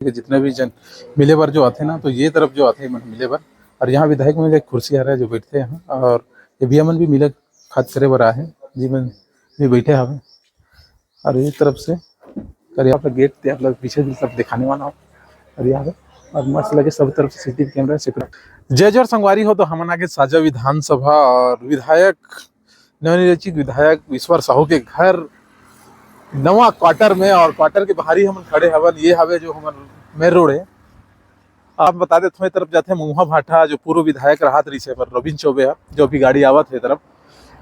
कि जितने भी जन मिले बार जो आते ना तो ये तरफ जो आते हैं मन मिले बार। और यहाँ विधायक में एक कुर्सी आ रहा है जो बैठते हैं यहाँ। और ये भी अमन भी मिले खाद करे बार आए हैं जी मन भी बैठे हवे। और ये तरफ से कर यहाँ पे गेट आप लोग पीछे भी सब दिखाने वाला हो। और यहाँ पे और मस्त लगे सब तरफ से सीसीटीवी कैमरा सिक्योरिटी। जय जोर संगवारी हो तो हमन आगे साजा विधानसभा और विधायक नवनिर्वाचित विधायक ईश्वर साहू के घर नवा क्वार्टर में। और क्वार्टर के बाहर ही हम खड़े हवन। ये हवे जो हमन मेन रोड है। आप बता दे थोड़ी तरफ जाते हैं मुहा भाटा जो पूर्व विधायक रहा रही से पर रविंद्र चौबे है जो अभी गाड़ी आवत है तरफ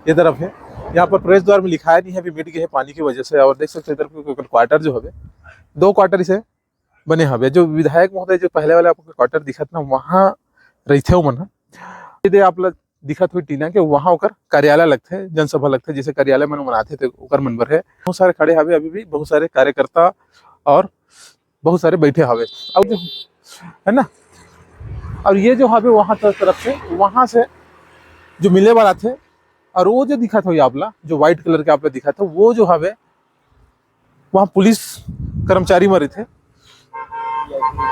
ये तरफ है। यहाँ पर प्रवेश द्वार में लिखाया नहीं है अभी मिट गए है पानी की वजह से। और देख सकते हैं क्वार्टर जो है 2 क्वार्टर इसे बने हवे। जो विधायक महोदय जो पहले वाले आपको क्वार्टर दिखत ना वहाँ रहते हो मन ये आप लोग दिखत हुई टीना के वहाँ ओकर कार्यालय लगते है जनसभा लगते है जैसे कार्यालय मन मनाते थे ओकर मनबर है। बहुत सारे खड़े हवे अभी भी बहुत सारे कार्यकर्ता और बहुत सारे बैठे हवे अब जो है ना। और ये जो हवे वहाँ तरफ से वहाँ से जो मिले वाला थे और वो जो दिखा था आप ला जो व्हाइट कलर के आप ला दिखा था वो जो हवे वहाँ पुलिस कर्मचारी मरे थे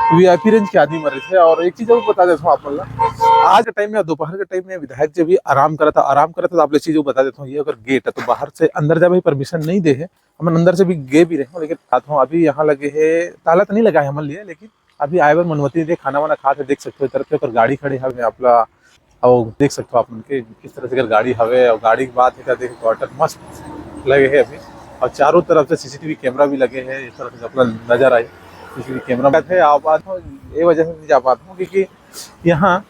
वीआईपी रेंज के आदमी मरे थे। और एक चीज और बता देता हूँ आप लोग आज के टाइम में दोपहर के टाइम में विधायक जब भी आराम करा था तो आप लोग चीज बता देता हूँ। ये अगर गेट है तो बाहर से अंदर जाए परमिशन नहीं दे है हम अंदर से भी गए भी रहे लेकिन आता हूँ अभी यहाँ लगे है ताला तो नहीं लगा है हमारे लिए लेकिन अभी आए बार मनवती दे खाना वाना खा देख सकते हो तरफ से गाड़ी खड़े हवे आप और देख सकते हो आप उनके किस तरह से गाड़ी हवे। और गाड़ी की बात है देख क्वार्टर मस्त लगे है अभी। और चारों तरफ से सीसीटीवी कैमरा भी लगे हैं इस तरह से अपना नजर आए सीसीटीवी कैमरा थे आप आता हूँ ये वजह से नहीं जा पाता हूँ क्योंकि यहाँ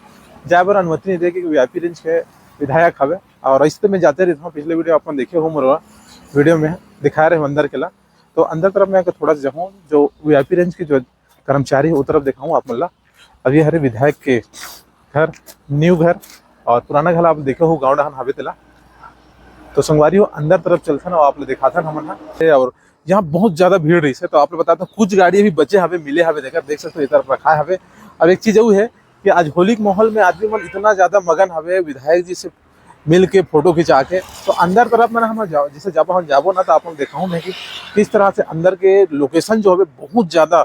जाए बार अनुमति नहीं दे कि वीआईपी रेंज के विधायक हवे। और रास्ते में जाते रहता हूँ पिछले वीडियो अपन देखे हो मोरवा वीडियो में दिखा रहे अंदर के ला तो अंदर तरफ मैं थोड़ा सा जाऊँ जो वीआईपी रेंज के जो कर्मचारी है वो तरफ दिखाऊँ आप मतलब। अब ये हरे विधायक के घर न्यू घर और पुराना घर आप देखे हो गाँव डहान हवे तेला तो संगवारी अंदर तरफ चलता ना आप लोग दिखाता ना हमन। और यहाँ बहुत ज्यादा भीड़ रही है तो आप लोग बताते हैं कुछ गाड़ी अभी बचे हवे मिले हवे देखकर देख सकते हो इस तरफ रखा हवे। अब एक चीज वो है कि आज होली के माहौल में आदमी मन इतना ज्यादा मगन हवे विधायक जी से मिल के फोटो खिंचा के तो अंदर तरफ में हम जैसे जब हम जाबो ना तो आप देखा मैं कि किस तरह से अंदर के लोकेशन जो है बहुत ज्यादा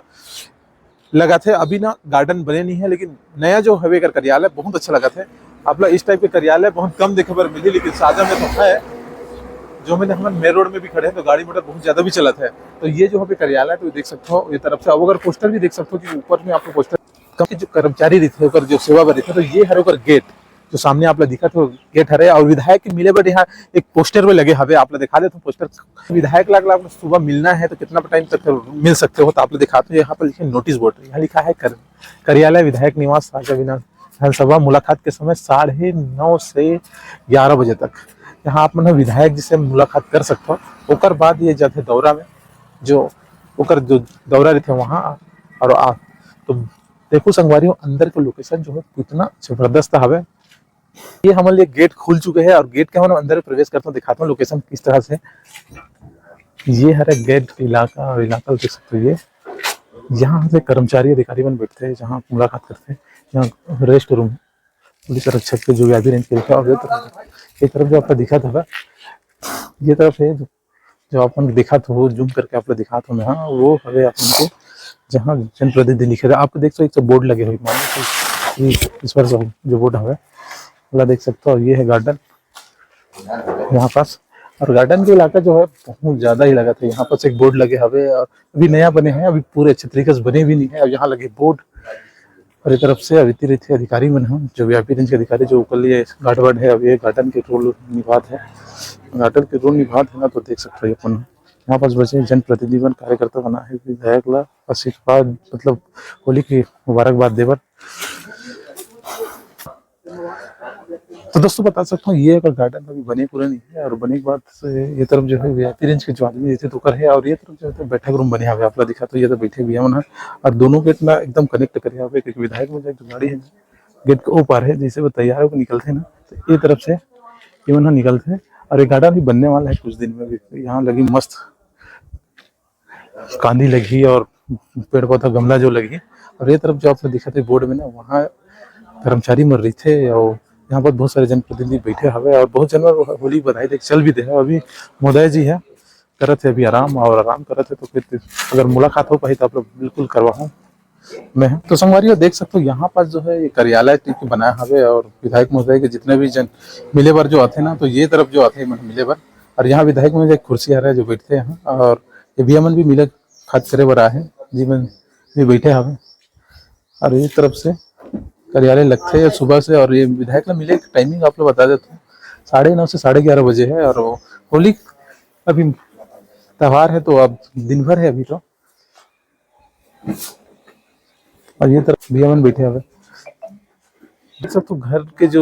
लगा थे। अभी ना गार्डन बने नहीं है लेकिन नया जो हवे कर कार्यालय बहुत अच्छा लगा थे। आप लोग इस टाइप के कार्यालय बहुत कम देखे पर मिली लेकिन साजा में तो है जो मैंने हम मेन रोड में भी खड़े हैं तो गाड़ी मोटर बहुत ज्यादा भी चला है। तो ये जो हमें कार्यालय तो देख सकते हो ये तरफ से अब अगर पोस्टर भी देख सकते हो कि ऊपर में आपको पोस्टर कम जो कर्मचारी रहते हैं जो सेवा बर रहते तो ये हर गेट जो सामने आप लोग दिखा तो गेट हरे। और विधायक के मिले बट यहाँ एक पोस्टर में लगे हवे आप लोग दिखा देते पोस्टर विधायक लाग आपको सुबह मिलना है तो कितना टाइम तक मिल सकते हो तो आप लोग दिखाते हो। यहाँ पर लिखे नोटिस बोर्ड यहाँ लिखा है कार्यालय विधायक निवास साझा विधानसभा मुलाकात के समय 9:30 से 11 बजे तक यहाँ आप मतलब विधायक जी से मुलाकात कर सकते हो। ओकर बाद ये जाते दौरा में जो ओकर जो दौरा रहते वहाँ और आप तो देखो संगवारियों अंदर के लोकेशन जो है कितना जबरदस्त हवे। ये हमारे लिए गेट खुल चुके हैं और गेट के हम अंदर प्रवेश करते हैं दिखाता हूँ लोकेशन किस तरह से। ये हर गेट इलाका देख सकते हो ये यहाँ से कर्मचारी अधिकारी बन बैठते हैं जहाँ मुलाकात करते हैं। यहाँ रेस्ट रूम पुलिस आरक्षक के जो वीआईपी रेंज के लिखा और ये तरफ जो आपका दिखा था ये तरफ है जो अपन दिखा था जूम करके आप दिखा था मैं हाँ वो हवे अपन को जहाँ जनप्रतिनिधि लिखे थे आप देख सकते बोर्ड लगे हुए मानो इस पर जो बोर्ड हवे वाला देख सकते हो। ये है गार्डन यहाँ पास और गार्डन के इलाका जो है बहुत ज्यादा ही लगा था। यहाँ पास एक बोर्ड लगे हवे और अभी नया बने हैं अभी पूरे अच्छे तरीके से बने भी नहीं है। और यहाँ लगे बोर्ड और एक तरफ से अविती रहते अधिकारी मन हम जो वीआईपी रेंज के अधिकारी जो ऊपर लिए गार्ड वार्ड है अब ये गार्डन के रोल निभात है गार्डन के रोल निभात है ना तो देख सकते हो अपन यहाँ पास बचे जनप्रतिनिधि बन कार्यकर्ता बना है विधायक ला आशीर्वाद मतलब होली की मुबारकबाद देवर। तो दोस्तों बता सकता हूँ ये अगर गार्डन अभी बने पूरा नहीं है और बने के बाद से ये तरफ जो है वीआईपी रेंज के जो आदमी रहते तो कर है और ये तरफ जो है बैठक रूम बने हुए आप दिखा तो ये तो बैठे भी है मन और दोनों गेट ना एकदम कनेक्ट करे हुए क्योंकि विधायक में जो गाड़ी है गेट के ऊपर है जैसे वो तैयार होकर निकलते हैं ना तो ये तरफ से ये मन निकलते हैं। और ये गार्डन भी बनने वाला है कुछ दिन में भी यहाँ लगी मस्त कांदी लगी और पेड़ पौधा गमला जो लगी और ये तरफ जो आपने दिखा थे बोर्ड में ना वहाँ कर्मचारी मर रही थे और यहाँ पर बहुत सारे जनप्रतिनिधि बैठे हुए और बहुत जनवर होली बधाई देख चल भी दे अभी मोदी जी है करत है अभी आराम और आराम करत है तो फिर अगर मुलाकात हो पाई तो आप लोग बिल्कुल करवाओ। में है। तो संगवारी देख सकते हो यहाँ पर जो है ये कार्यालय टाइप के बनाया हवे और विधायक महोदय के जितने भी जन मिले बार जो आते ना तो ये तरफ जो आते हैं मिले बार। और यहाँ विधायक में एक कुर्सी आ रहा है जो बैठते हैं यहाँ, और ये भी मन भी मिले खाद करे बर आए हैं जी मन भी बैठे हवे। और ये तरफ से कार्यालय लगते हैं सुबह से। और ये विधायक ला मिले टाइमिंग आप लोग बता देते हैं 9:30 से 11:30 बजे है। और वो होली अभी त्योहार है तो अब दिन भर है अभी तो। और ये तरफ भैया मन बैठे हवे सब तो घर के जो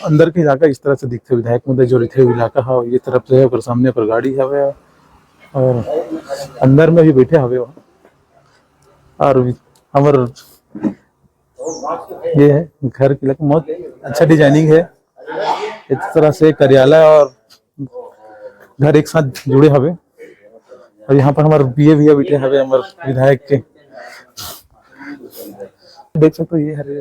अंदर के इलाका इस तरह से दिखते विधायक महोदय जो रहते इलाका है ये तरफ से है। सामने पर गाड़ी हवे और अंदर में भी बैठे हवे और हमार ये है घर के इलाका बहुत अच्छा डिजाइनिंग है। इस तरह से कार्यालय और घर एक साथ जुड़े हवे। और यहाँ पर हमारे बीए भैया बैठे हवे हमारे विधायक के देख सकते हो। ये हरे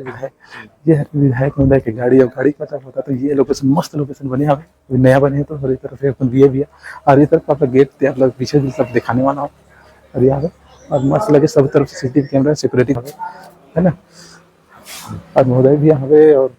विधायक महोदय की गाड़ी और गाड़ी का मतलब होता तो ये लोकेशन मस्त लोकेशन बने हवे नया बने तो हर तरफ से अपन बीए भैया। और ये तरफ आपका गेट आप लोग पीछे भी सब दिखाने वाला हो और यहाँ और मस्त लगे सब तरफ से सीसीटीवी कैमरा सिक्योरिटी है ना। और महोदय भी हवे और